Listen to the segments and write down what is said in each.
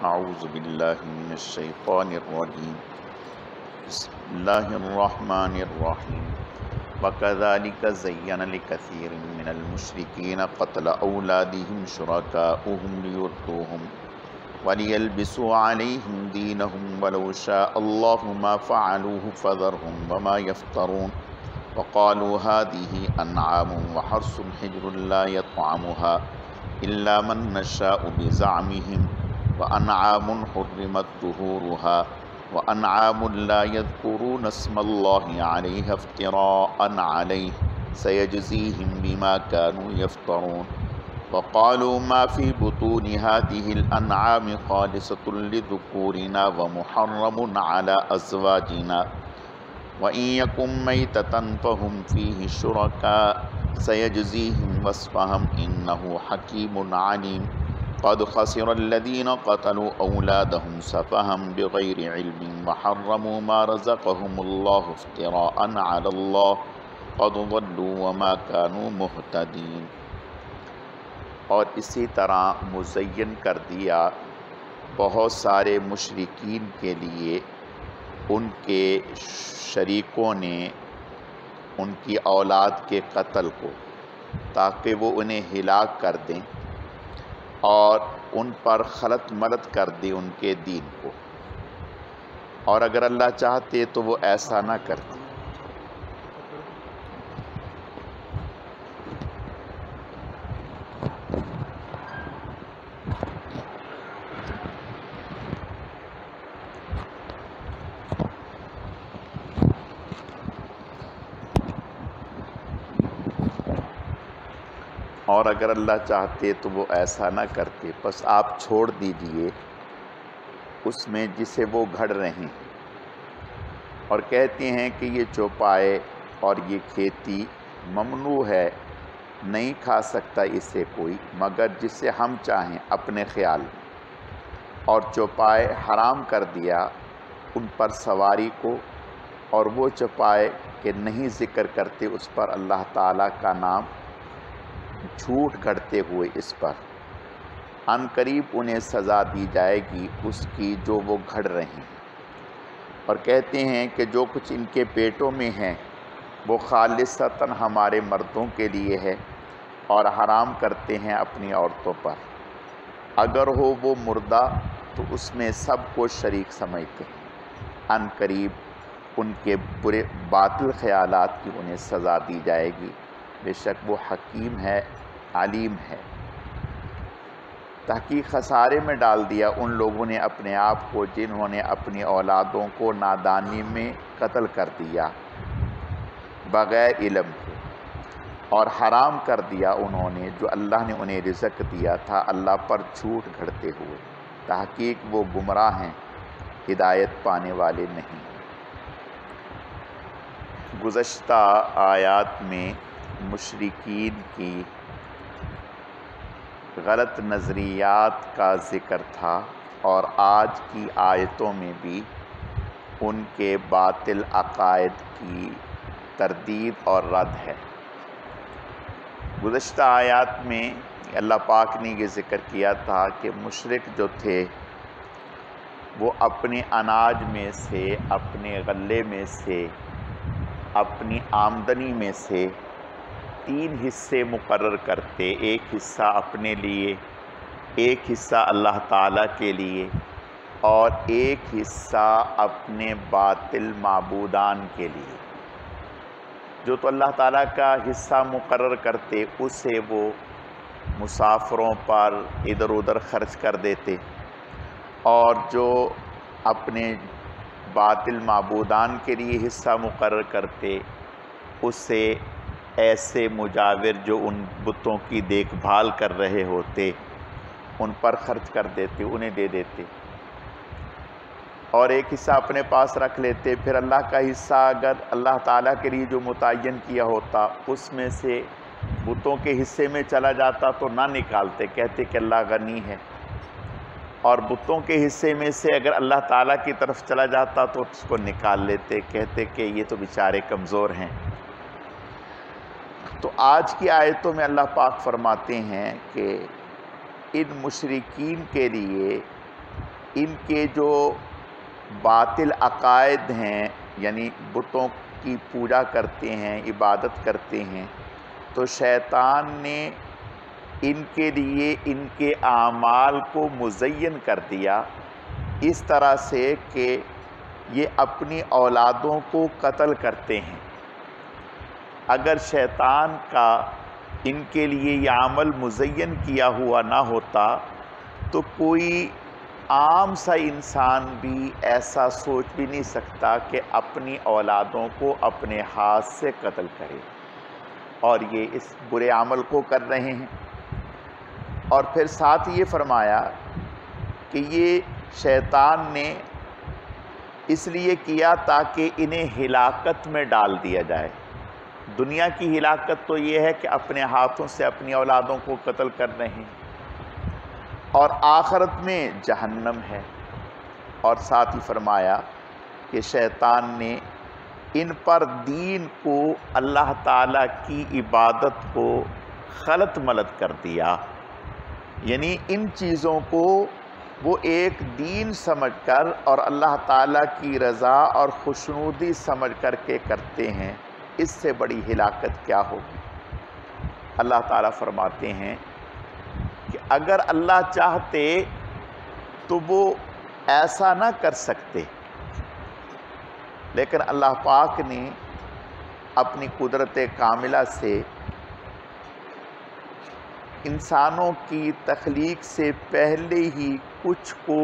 اعوذ باللہ من الشیطان الرجیم بسم اللہ الرحمن الرحیم وَكَذَلِكَ زَيَّنَ لِكَثِيرٍ مِّنَ الْمُشْرِكِينَ قَتْلَ أَوْلَادِهِمْ شُرَكَاؤُهُمْ لِيُرْدُوهُمْ وَلِيَلْبِسُوا عَلَيْهِمْ دِينَهُمْ وَلَوْ شَاءَ اللَّهُ مَا فَعَلُوهُ فَذَرْهُمْ وَمَا يَفْتَرُونَ وَقَالُوا هَٰذِهِ أَنْعَامٌ وَحَرْثٌ حِجْرٌ لَّا يَطْعَمُهَا إِلَّا مَن نَّشَاءُ بِزَعْمِهِمْ وَأَنْعَامٌ حُرِّمَتْ ظُهُورُهَا وَأَنْعَامٌ لَّا يَذْكُرُونَ اسْمَ اللَّهِ عَلَيْهَا افْتِرَاءً عَلَيْهِ سَيَجْزِيهِمْ بِمَا كَانُوا يَفْتَرُونَ وَقَالُوا مَا فِي بُطُونِ هَٰذِهِ الْأَنْعَامِ خَالِصَةٌ لِّذُكُورِنَا وَمُحَرَّمٌ عَلَىٰ أَزْوَاجِنَا وَإِن يَكُن مَّيْتَةً فَهُمْ فِيهِ شُرَكَاءُ سَيَجْزِيهِمْ وَصْفَهُمْ إِنَّهُ حَكِيمٌ عَلِيمٌ قد خسر الذين قتلوا أولادهم سفها بغير علم وحرموا ما رزقهم الله افتراء على الله قد ضلوا وما كانوا مهتدين۔ اور اسی طرح مزین کر دیا بہت سارے مشرکین کے لیے ان کے شریکوں نے ان کی اولاد کے قتل کو، تاکہ وہ انہیں ہلاک کر دیں اور ان پر خلط ملط کر دے ان کے دین کو، اور اگر اللہ چاہتے تو وہ ایسا نہ کرتے۔ اور اگر اللہ چاہتے تو وہ ایسا نہ کرتے، بس آپ چھوڑ دیجئے اس میں جسے وہ گھڑ رہے ہیں، اور کہتے ہیں کہ یہ چوپائے اور یہ کھیتی ممنوع ہے، نہیں کھا سکتا اسے کوئی مگر جسے ہم چاہیں اپنے خیال میں، اور چوپائے حرام کر دیا ان پر سواری کو، اور وہ چوپائے کہ نہیں ذکر کرتے اس پر اللہ تعالیٰ کا نام، جھوٹ گھڑتے ہوئے اس پر، ان قریب انہیں سزا دی جائے گی اس کی جو وہ گھڑ رہے ہیں۔ اور کہتے ہیں کہ جو کچھ ان کے پیٹوں میں ہے وہ خالصتاً ہمارے مردوں کے لیے ہے، اور حرام کرتے ہیں اپنی عورتوں پر، اگر ہو وہ مردہ تو اس میں سب کو شریک سمجھتے ہیں، ان قریب ان کے برے باطل خیالات کی انہیں سزا دی جائے گی، بے شک وہ حکیم ہے، علیم ہے۔ تحقیق خسارے میں ڈال دیا ان لوگوں نے اپنے آپ کو جنہوں نے اپنی اولادوں کو نادانی میں قتل کر دیا بغیر علم کے، اور حرام کر دیا انہوں نے جو اللہ نے انہیں رزق دیا تھا اللہ پر جھوٹ گھڑتے ہوئے، تحقیق وہ گمراہ ہیں، ہدایت پانے والے نہیں۔ گزشتہ آیات میں مشرکین کی غلط نظریات کا ذکر تھا، اور آج کی آیتوں میں بھی ان کے باطل عقائد کی تردید اور رد ہے۔ گزشتہ آیات میں اللہ پاک نے یہ ذکر کیا تھا کہ مشرک جو تھے وہ اپنے اناج میں سے، اپنے غلے میں سے، اپنی آمدنی میں سے 3 حصے مقرر کرتے، ایک حصہ اپنے لیے، ایک حصہ اللہ تعالیٰ کے لیے، اور ایک حصہ اپنے باطل معبودان کے لیے۔ جو تو اللہ تعالیٰ کا حصہ مقرر کرتے اسے وہ مسافروں پر ادھر ادھر خرچ کر دیتے، اور جو اپنے باطل معبودان کے لیے حصہ مقرر کرتے اسے ایسے مجاور جو ان بتوں کی دیکھ بھال کر رہے ہوتے ان پر خرچ کر دیتے، انہیں دے دیتے، اور ایک حصہ اپنے پاس رکھ لیتے۔ پھر اللہ کا حصہ اگر اللہ تعالیٰ کے لیے جو متعین کیا ہوتا اس میں سے بتوں کے حصے میں چلا جاتا تو نہ نکالتے، کہتے کہ اللہ غنی ہے، اور بتوں کے حصے میں سے اگر اللہ تعالیٰ کی طرف چلا جاتا تو اس کو نکال لیتے، کہتے کہ یہ تو بیچارے کمزور ہیں۔ تو آج کی آیتوں میں اللہ پاک فرماتے ہیں کہ ان مشرکین کے لیے ان کے جو باطل عقائد ہیں، یعنی بتوں کی پوجا کرتے ہیں، عبادت کرتے ہیں، تو شیطان نے ان کے لیے ان کے اعمال کو مزین کر دیا اس طرح سے کہ یہ اپنی اولادوں کو قتل کرتے ہیں۔ اگر شیطان کا ان کے لیے یہ عمل مزین کیا ہوا نہ ہوتا تو کوئی عام سا انسان بھی ایسا سوچ بھی نہیں سکتا کہ اپنی اولادوں کو اپنے ہاتھ سے قتل کرے، اور یہ اس برے عمل کو کر رہے ہیں۔ اور پھر ساتھ یہ فرمایا کہ یہ شیطان نے اس لیے کیا تاکہ انہیں ہلاکت میں ڈال دیا جائے۔ دنیا کی ہلاکت تو یہ ہے کہ اپنے ہاتھوں سے اپنی اولادوں کو قتل کر رہے ہیں، اور آخرت میں جہنم ہے۔ اور ساتھ ہی فرمایا کہ شیطان نے ان پر دین کو، اللہ تعالیٰ کی عبادت کو غلط ملت کر دیا، یعنی ان چیزوں کو وہ ایک دین سمجھ کر اور اللہ تعالیٰ کی رضا اور خوشنودی سمجھ کر کے کرتے ہیں۔ اس سے بڑی ہلاکت کیا ہوگی؟ اللہ تعالیٰ فرماتے ہیں کہ اگر اللہ چاہتے تو وہ ایسا نہ کر سکتے، لیکن اللہ پاک نے اپنی قدرت کاملہ سے انسانوں کی تخلیق سے پہلے ہی کچھ کو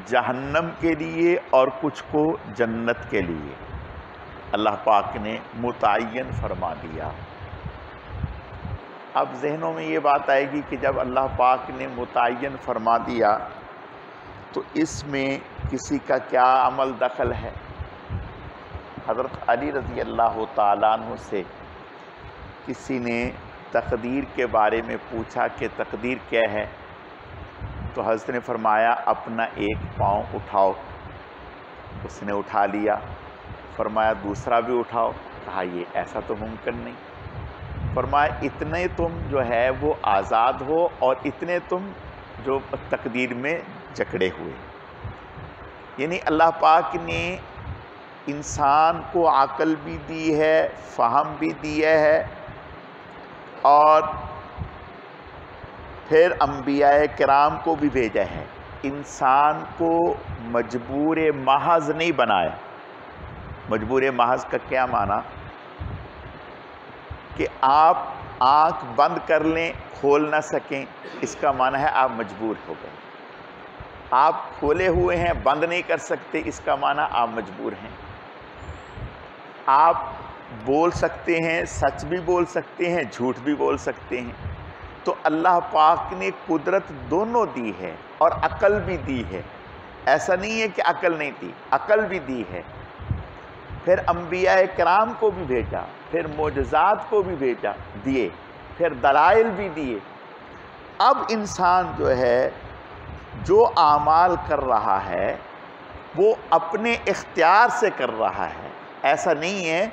جہنم کے لیے اور کچھ کو جنت کے لیے اللہ پاک نے متعین فرما دیا۔ اب ذہنوں میں یہ بات آئے گی کہ جب اللہ پاک نے متعین فرما دیا تو اس میں کسی کا کیا عمل دخل ہے؟ حضرت علی رضی اللہ تعالیٰ عنہ سے کسی نے تقدیر کے بارے میں پوچھا کہ تقدیر کیا ہے، تو حضرت نے فرمایا اپنا ایک پاؤں اٹھاؤ۔ اس نے اٹھا لیا۔ فرمایا دوسرا بھی اٹھاؤ۔ کہا یہ ایسا تو ممکن نہیں۔ فرمایا اتنے تم جو ہے وہ آزاد ہو اور اتنے تم جو تقدیر میں جکڑے ہوئے۔ یعنی اللہ پاک نے انسان کو عقل بھی دی ہے، فہم بھی دیا ہے، اور پھر انبیاء کرام کو بھی بھیجا ہے۔ انسان کو مجبور محض نہیں بنایا۔ مجبور محض کا کیا معنی؟ کہ آپ آنکھ بند کر لیں کھول نہ سکیں، اس کا معنی ہے آپ مجبور ہو گئے۔ آپ کھولے ہوئے ہیں بند نہیں کر سکتے، اس کا معنی آپ مجبور ہیں۔ آپ بول سکتے ہیں، سچ بھی بول سکتے ہیں، جھوٹ بھی بول سکتے ہیں۔ تو اللہ پاک نے قدرت دونوں دی ہے اور عقل بھی دی ہے۔ ایسا نہیں ہے کہ عقل نہیں دی، عقل بھی دی ہے۔ پھر انبیاء کرام کو بھی بھیجا، پھر معجزات کو بھی بھیجا دیے، پھر دلائل بھی دیے۔ اب انسان جو ہے جو اعمال کر رہا ہے وہ اپنے اختیار سے کر رہا ہے۔ ایسا نہیں ہے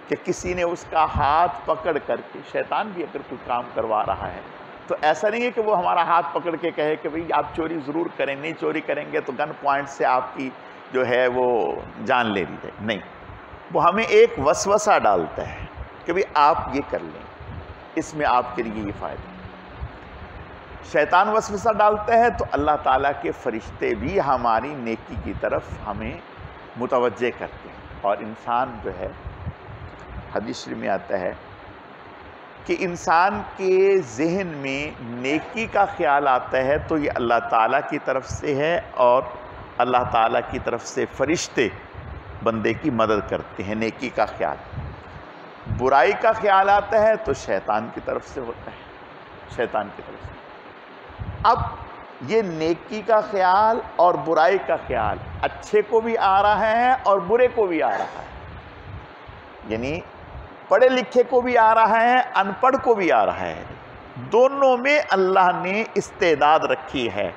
کہ کسی نے اس کا ہاتھ پکڑ کر کے، شیطان بھی اگر کوئی کام کروا رہا ہے تو ایسا نہیں ہے کہ وہ ہمارا ہاتھ پکڑ کے کہے کہ بھئی آپ چوری ضرور کریں، نہیں چوری کریں گے تو گن پوائنٹ سے آپ کی جو ہے وہ جان لے لی جائے۔ نہیں، وہ ہمیں ایک وسوسہ ڈالتا ہے کہ بھئی آپ یہ کر لیں، اس میں آپ کے لیے یہ فائدہ۔ شیطان وسوسہ ڈالتا ہے تو اللہ تعالیٰ کے فرشتے بھی ہماری نیکی کی طرف ہمیں متوجہ کرتے ہیں۔ اور انسان جو ہے، حدیث شریف میں آتا ہے کہ انسان کے ذہن میں نیکی کا خیال آتا ہے تو یہ اللہ تعالیٰ کی طرف سے ہے، اور اللہ تعالیٰ کی طرف سے فرشتے بندے کی مدد کرتے ہیں نیکی کا خیال۔ برائی کا خیال آتا ہے تو شیطان کی طرف سے ہوتا ہے، شیطان کی طرف سے۔ اب یہ نیکی کا خیال اور برائی کا خیال اچھے کو بھی آ رہا ہے اور برے کو بھی آ رہا ہے، یعنی پڑھے لکھے کو بھی آ رہا ہے، ان پڑھ کو بھی آ رہا ہے۔ دونوں میں اللہ نے استعداد رکھی ہے،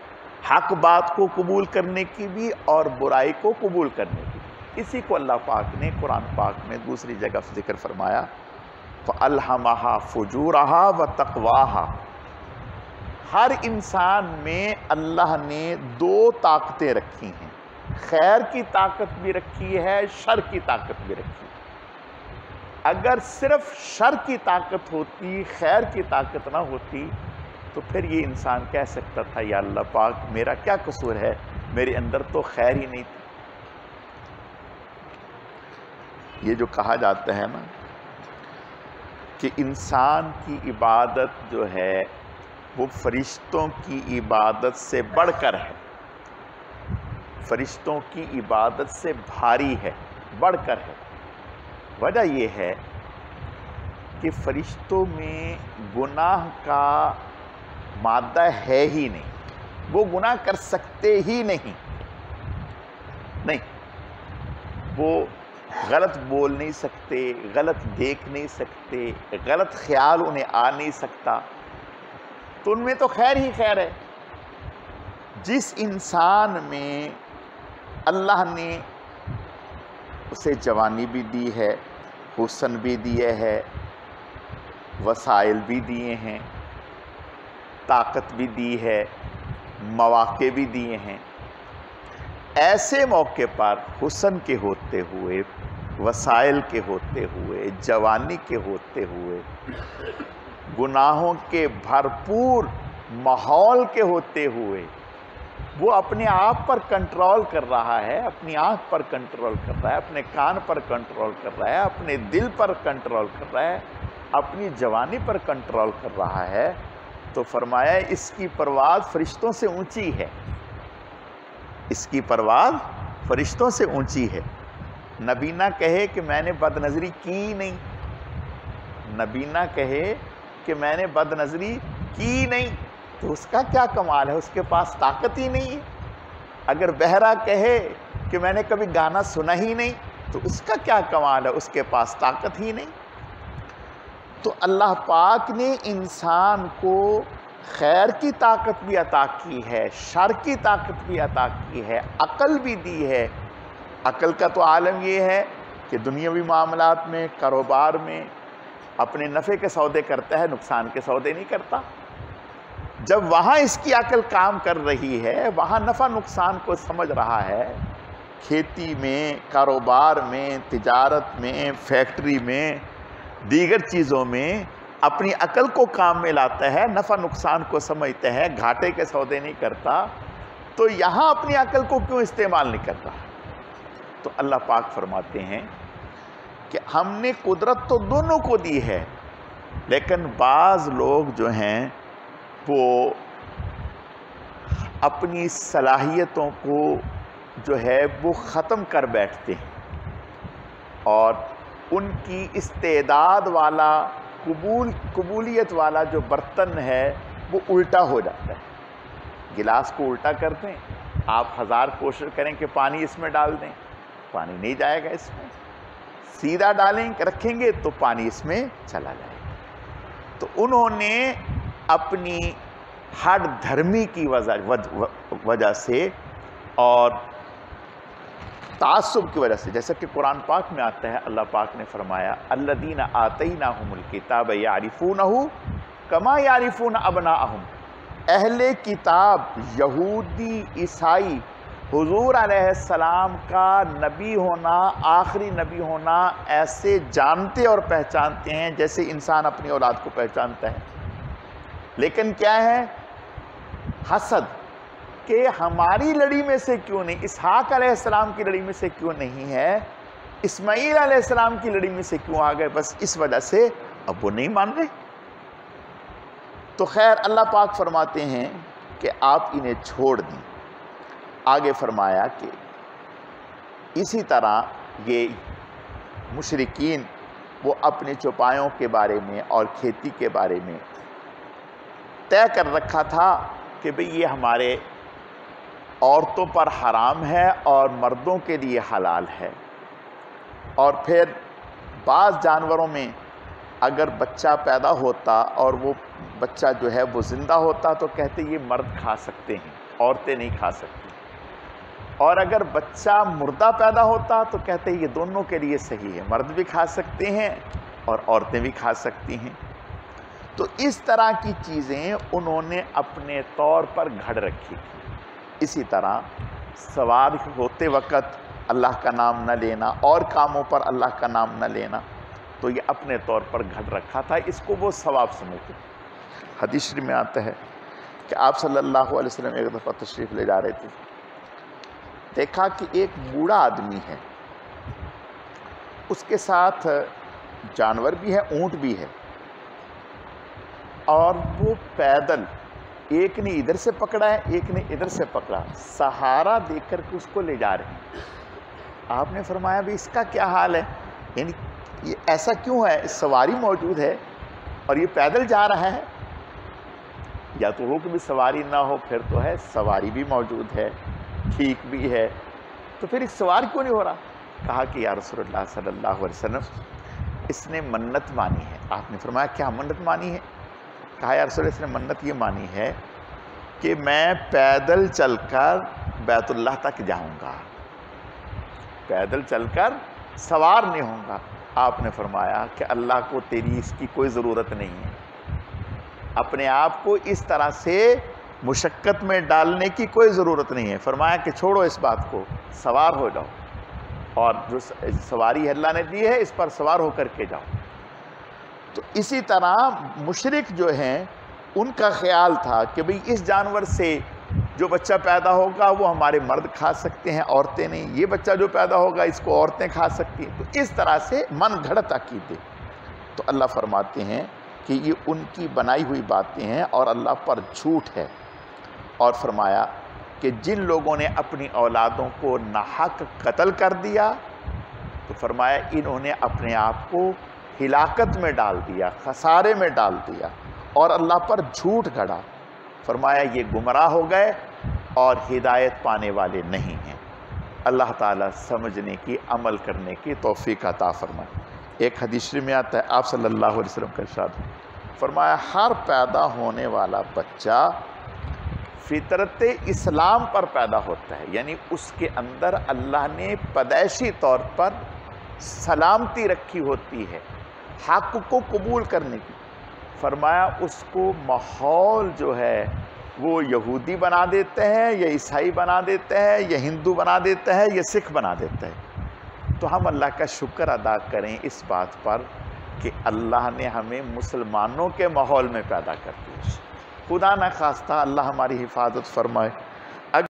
حق بات کو قبول کرنے کی بھی اور برائی کو قبول کرنے کی بھی۔ اسی کو اللہ پاک نے قرآن پاک میں دوسری جگہ ذکر فرمایا، فَأَلْهَمَهَا فُجُورَهَا وَتَقْوَاهَا۔ ہر انسان میں اللہ نے دو طاقتیں رکھی ہیں، خیر کی طاقت بھی رکھی ہے، شر کی طاقت بھی رکھی ہے۔ اگر صرف شر کی طاقت ہوتی، خیر کی طاقت نہ ہوتی، تو پھر یہ انسان کہہ سکتا تھا یا اللہ پاک میرا کیا قصور ہے، میرے اندر تو خیر ہی نہیں تھی۔ یہ جو کہا جاتا ہے نا کہ انسان کی عبادت جو ہے وہ فرشتوں کی عبادت سے بڑھ کر ہے، فرشتوں کی عبادت سے بھاری ہے، بڑھ کر ہے۔ وجہ یہ ہے کہ فرشتوں میں گناہ کا مادہ ہے ہی نہیں، وہ گناہ کر سکتے ہی نہیں، وہ غلط بول نہیں سکتے، غلط دیکھ نہیں سکتے، غلط خیال انہیں آ نہیں سکتا، تو ان میں تو خیر ہی خیر ہے۔ جس انسان میں اللہ نے اسے جوانی بھی دی ہے، حسن بھی دیے ہے، وسائل بھی دیے ہیں، طاقت بھی دی ہے، مواقع بھی دیے ہیں، ایسے موقع پر حسن کے ہوتے ہوئے، وسائل کے ہوتے ہوئے، جوانی کے ہوتے ہوئے، گناہوں کے بھرپور ماحول کے ہوتے ہوئے وہ اپنے آپ پر کنٹرول کر رہا ہے، اپنی آنکھ پر کنٹرول کر رہا ہے، اپنے کان پر کنٹرول کر رہا ہے، اپنے دل پر کنٹرول کر رہا ہے، اپنی جوانی پر کنٹرول کر رہا ہے، تو فرمایا اس کی پرواز فرشتوں سے اونچی ہے، اس کی پرواز فرشتوں سے اونچی ہے۔ نبی نہ کہے کہ میں نے بد نظری کی نہیں، نبی نہ کہے کہ میں نے بد نظری کی نہیں، تو اس کا کیا کمال ہے، اس کے پاس طاقت ہی نہیں ہے۔ اگر بہرا کہے کہ میں نے کبھی گانا سنا ہی نہیں، تو اس کا کیا کمال ہے، اس کے پاس طاقت ہی نہیں۔ تو اللہ پاک نے انسان کو خیر کی طاقت بھی عطا کی ہے، شر کی طاقت بھی عطا کی ہے، عقل بھی دی ہے۔ عقل کا تو عالم یہ ہے کہ دنیاوی معاملات میں، کاروبار میں اپنے نفع کے سودے کرتا ہے، نقصان کے سودے نہیں کرتا۔ جب وہاں اس کی عقل کام کر رہی ہے، وہاں نفع نقصان کو سمجھ رہا ہے، کھیتی میں، کاروبار میں، تجارت میں، فیکٹری میں، دیگر چیزوں میں اپنی عقل کو کام میں لاتا ہے، نفع نقصان کو سمجھتا ہے، گھاٹے کے سودے نہیں کرتا، تو یہاں اپنی عقل کو کیوں استعمال نہیں کرتا؟ تو اللہ پاک فرماتے ہیں کہ ہم نے قدرت تو دونوں کو دی ہے، لیکن بعض لوگ جو ہیں وہ اپنی صلاحیتوں کو جو ہے وہ ختم کر بیٹھتے ہیں، اور ان کی استعداد والا قبولیت والا جو برتن ہے وہ الٹا ہو جاتا ہے۔ گلاس کو الٹا کر دیں، آپ 1000 کوشش کریں کہ پانی اس میں ڈال دیں، پانی نہیں جائے گا اس میں، سیدھا ڈالیں رکھیں گے تو پانی اس میں چلا جائے گا۔ تو انہوں نے اپنی ہٹ دھرمی کی وجہ سے اور تعصب کی وجہ سے، جیسا کہ قرآن پاک میں آتا ہے، اللہ پاک نے فرمایا الذین آتیناہم الکتاب یعرفونہ کما یعرفون ابناءہم، اہل کتاب یہودی عیسائی حضور علیہ السلام کا نبی ہونا، آخری نبی ہونا ایسے جانتے اور پہچانتے ہیں جیسے انسان اپنی اولاد کو پہچانتا ہے۔ لیکن کیا ہے؟ حسد، کہ ہماری لڑی میں سے کیوں نہیں، اسحاق علیہ السلام کی لڑی میں سے کیوں نہیں ہے، اسماعیل علیہ السلام کی لڑی میں سے کیوں آ گئے، بس اس وجہ سے اب وہ نہیں مان رہے۔ تو خیر اللہ پاک فرماتے ہیں کہ آپ انہیں چھوڑ دیں۔ آگے فرمایا کہ اسی طرح یہ مشرکین وہ اپنے چوپایوں کے بارے میں اور کھیتی کے بارے میں طے کر رکھا تھا کہ بھئی یہ ہمارے عورتوں پر حرام ہے اور مردوں کے لیے حلال ہے، اور پھر بعض جانوروں میں اگر بچہ پیدا ہوتا اور وہ بچہ جو ہے وہ زندہ ہوتا تو کہتے یہ مرد کھا سکتے ہیں، عورتیں نہیں کھا سکتی، اور اگر بچہ مردہ پیدا ہوتا تو کہتے یہ دونوں کے لیے صحیح ہے، مرد بھی کھا سکتے ہیں اور عورتیں بھی کھا سکتی ہیں۔ تو اس طرح کی چیزیں انہوں نے اپنے طور پر گھڑ رکھی تھی۔ اسی طرح سوار ہوتے وقت اللہ کا نام نہ لینا اور کاموں پر اللہ کا نام نہ لینا، تو یہ اپنے طور پر گھڑ رکھا تھا، اس کو وہ ثواب سمجھتے۔ حدیث میں آتا ہے کہ آپ صلی اللہ علیہ وسلم ایک دفعہ تشریف لے جا رہے تھے، دیکھا کہ ایک بوڑھا آدمی ہے، اس کے ساتھ جانور بھی ہے، اونٹ بھی ہے، اور وہ پیدل ایک نے ادھر سے پکڑا ہے ایک نے ادھر سے پکڑا، سہارا دے کر کے اس کو لے جا رہے ہیں۔ آپ نے فرمایا بھی اس کا کیا حال ہے، یعنی یہ ایسا کیوں ہے؟ سواری موجود ہے اور یہ پیدل جا رہا ہے، یا تو ہو کہ بھی سواری نہ ہو، پھر تو ہے سواری بھی موجود ہے، ٹھیک بھی ہے، تو پھر اس سوار کیوں نہیں ہو رہا؟ کہا کہ یا رسول اللہ صلی اللہ علیہ وسلم اس نے منت مانی ہے۔ آپ نے فرمایا کیا منت مانی ہے؟ کہا یا رسول اللہ اس نے منت یہ مانی ہے کہ میں پیدل چل کر بیت اللہ تک جاؤں گا، پیدل چل کر سوار نہیں ہوں گا۔ آپ نے فرمایا کہ اللہ کو تیری اس کی کوئی ضرورت نہیں ہے، اپنے آپ کو اس طرح سے مشقت میں ڈالنے کی کوئی ضرورت نہیں ہے۔ فرمایا کہ چھوڑو اس بات کو، سوار ہو جاؤ، اور جو سواری اللہ نے دی ہے اس پر سوار ہو کر کے جاؤ۔ تو اسی طرح مشرک جو ہیں ان کا خیال تھا کہ بھئی اس جانور سے جو بچہ پیدا ہوگا وہ ہمارے مرد کھا سکتے ہیں، عورتیں نہیں، یہ بچہ جو پیدا ہوگا اس کو عورتیں کھا سکتی ہیں، تو اس طرح سے من گھڑت عقیدے۔ تو اللہ فرماتے ہیں کہ یہ ان کی بنائی ہوئی باتیں ہیں اور اللہ پر جھوٹ ہے، اور فرمایا کہ جن لوگوں نے اپنی اولادوں کو ناحق قتل کر دیا تو فرمایا انہوں نے اپنے آپ کو ہلاکت میں ڈال دیا، خسارے میں ڈال دیا اور اللہ پر جھوٹ گھڑا۔ فرمایا یہ گمراہ ہو گئے اور ہدایت پانے والے نہیں ہیں۔ اللہ تعالیٰ سمجھنے کی، عمل کرنے کی توفیق عطا فرمائے۔ ایک حدیث میں آتا ہے آپ صلی اللہ علیہ وسلم کا ارشاد، فرمایا ہر پیدا ہونے والا بچہ فطرت اسلام پر پیدا ہوتا ہے، یعنی اس کے اندر اللہ نے پیدائشی طور پر سلامتی رکھی ہوتی ہے حق کو قبول کرنے کی۔ فرمایا اس کو ماحول جو ہے وہ یہودی بنا دیتے ہیں، یا عیسائی بنا دیتے ہیں، یا ہندو بنا دیتا ہے، یا سکھ بنا دیتا ہے۔ تو ہم اللہ کا شکر ادا کریں اس بات پر کہ اللہ نے ہمیں مسلمانوں کے ماحول میں پیدا کر دیا۔ خدا نخواستہ اللہ ہماری حفاظت فرمائے۔